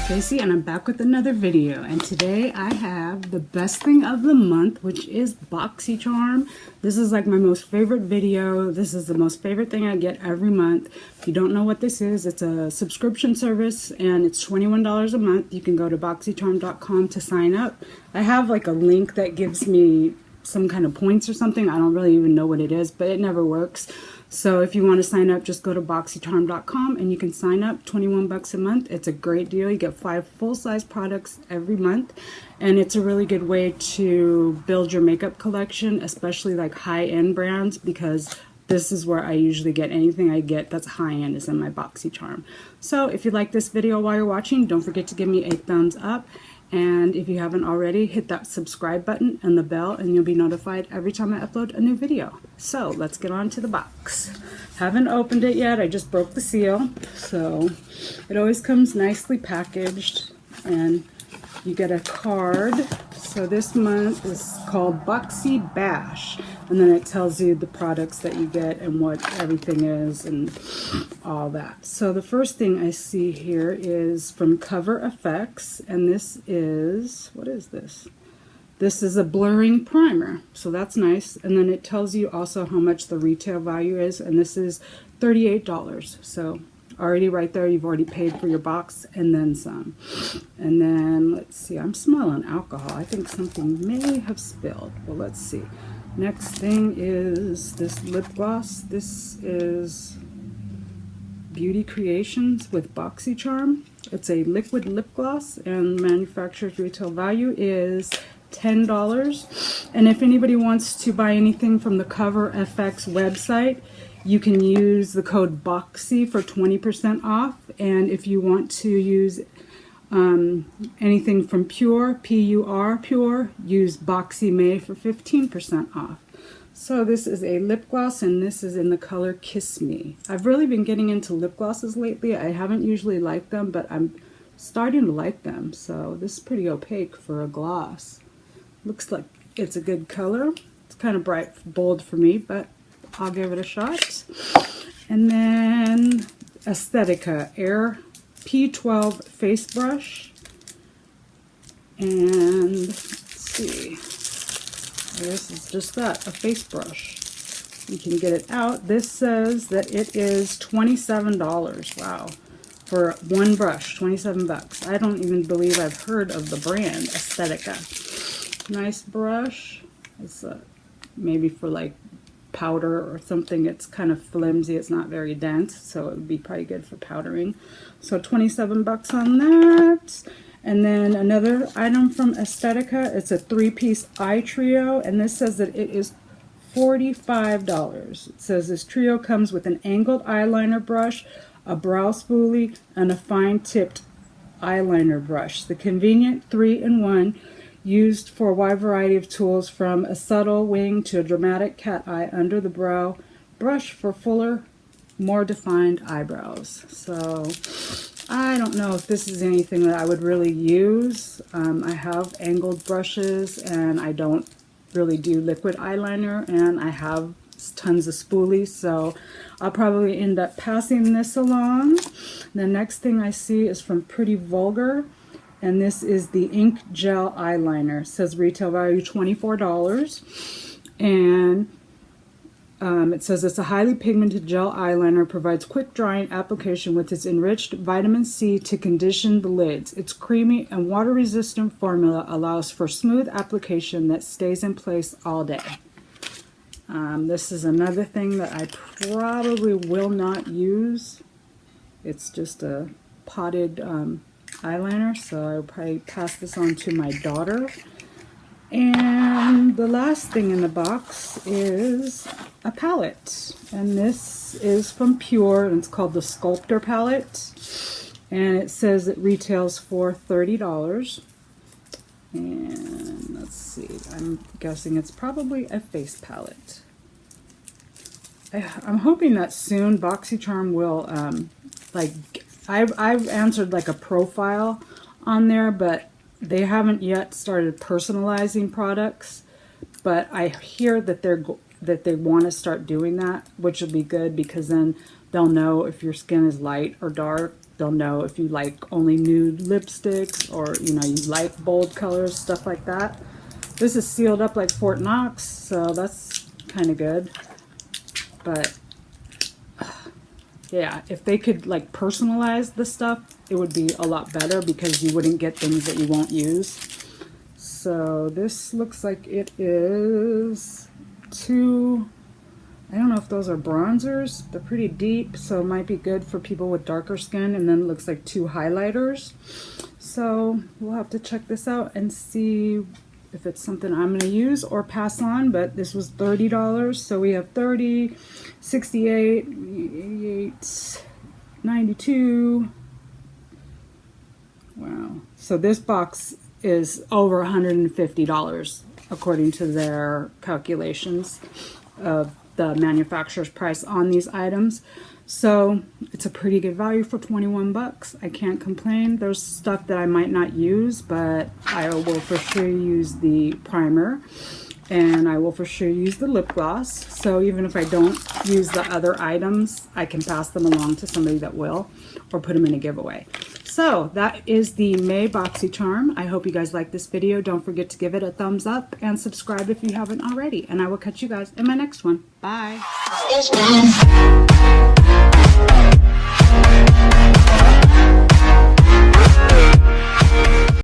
Tracy, and I'm back with another video, and today I have the best thing of the month, which is Boxycharm. This is like my most favorite video. This is the most favorite thing I get every month. If you don't know what this is, it's a subscription service and it's $21 a month. You can go to boxycharm.com to sign up. I have like a link that gives me some kind of points or something. I don't really even know what it is, but it never works. So if you want to sign up, just go to boxycharm.com and you can sign up. 21 bucks a month. It's a great deal. You get 5 full-size products every month, and it's a really good way to build your makeup collection, especially like high-end brands, because this is where I usually get anything I get that's high-end is in my Boxycharm. So if you like this video while you're watching, don't forget to give me a thumbs up. And if you haven't already, hit that subscribe button and the bell and you'll be notified every time I upload a new video. So let's get on to the box. Haven't opened it yet. I just broke the seal. So it always comes nicely packaged and you get a card. So this month is called Boxy Bash, and then it tells you the products that you get and what everything is and all that. So the first thing I see here is from Cover Effects, and this is, what is this? This is a blurring primer, so that's nice. And then it tells you also how much the retail value is, and this is $38. So already right there, you've already paid for your box and then some. And then let's see, I'm smelling alcohol. I think something may have spilled. Well, let's see. Next thing is this lip gloss. This is Beauty Creations with Boxycharm. It's a liquid lip gloss, and manufacturer's retail value is $10. And if anybody wants to buy anything from the Cover FX website, you can use the code BOXY for 20% off. And if you want to use anything from PUR, P-U-R, PUR, use Boxy May for 15% off. So this is a lip gloss, and this is in the color Kiss Me. I've really been getting into lip glosses lately. I haven't usually liked them, but I'm starting to like them. So this is pretty opaque for a gloss. Looks like it's a good color. It's kind of bright, bold for me, but I'll give it a shot. And then Aesthetica Air P12 Face Brush. And let's see. This is just that, a face brush. You can get it out. This says that it is $27. Wow. For one brush, 27 bucks. I don't even believe I've heard of the brand Aesthetica. Nice brush. It's maybe for like powder or something. It's kind of flimsy. It's not very dense, so it would be probably good for powdering. So 27 bucks on that. And then another item from Aesthetica. It's a 3-piece eye trio, and this says that it is $45. It says this trio comes with an angled eyeliner brush, a brow spoolie, and a fine-tipped eyeliner brush. The convenient 3-in-1, used for a wide variety of tools, from a subtle wing to a dramatic cat eye under the brow, brush for fuller, more defined eyebrows. So I don't know if this is anything that I would really use. I have angled brushes, and I don't really do liquid eyeliner, and I have tons of spoolies, so I'll probably end up passing this along. The next thing I see is from Pretty Vulgar, and this is the Ink Gel Eyeliner. It says retail value $24, and it says it's a highly pigmented gel eyeliner, provides quick drying application with its enriched vitamin C to condition the lids. Its creamy and water resistant formula allows for smooth application that stays in place all day. This is another thing that I probably will not use. It's just a potted eyeliner, so I'll probably pass this on to my daughter. And the last thing in the box is a palette, and this is from PUR, and it's called the Sculptor Palette, and it says it retails for $30. And let's see, I'm guessing it's probably a face palette. I'm hoping that soon Boxycharm will like, I've answered like a profile on there, but they haven't yet started personalizing products. But I hear that they want to start doing that, which will be good, because then They'll know if your skin is light or dark. They'll know if you like only nude lipsticks or, you know, you like bold colors, stuff like that. This is sealed up like Fort Knox, so that's kind of good. But yeah, if they could like personalize the stuff, it would be a lot better because you wouldn't get things that you won't use. So this looks like it is 2, I don't know if those are bronzers. They're pretty deep, so it might be good for people with darker skin. And then it looks like 2 highlighters. So we'll have to check this out and see if it's something I'm going to use or pass on. But this was $30, so we have 30, 68, 88, 92. Wow. So this box is over $150 according to their calculations of the manufacturer's price on these items. So it's a pretty good value for 21 bucks. I can't complain. There's stuff that I might not use, but I will for sure use the primer and I will for sure use the lip gloss. So even if I don't use the other items, I can pass them along to somebody that will, or put them in a giveaway. So that is the May Boxycharm. I hope you guys like this video. Don't forget to give it a thumbs up and subscribe if you haven't already. And I will catch you guys in my next one. Bye.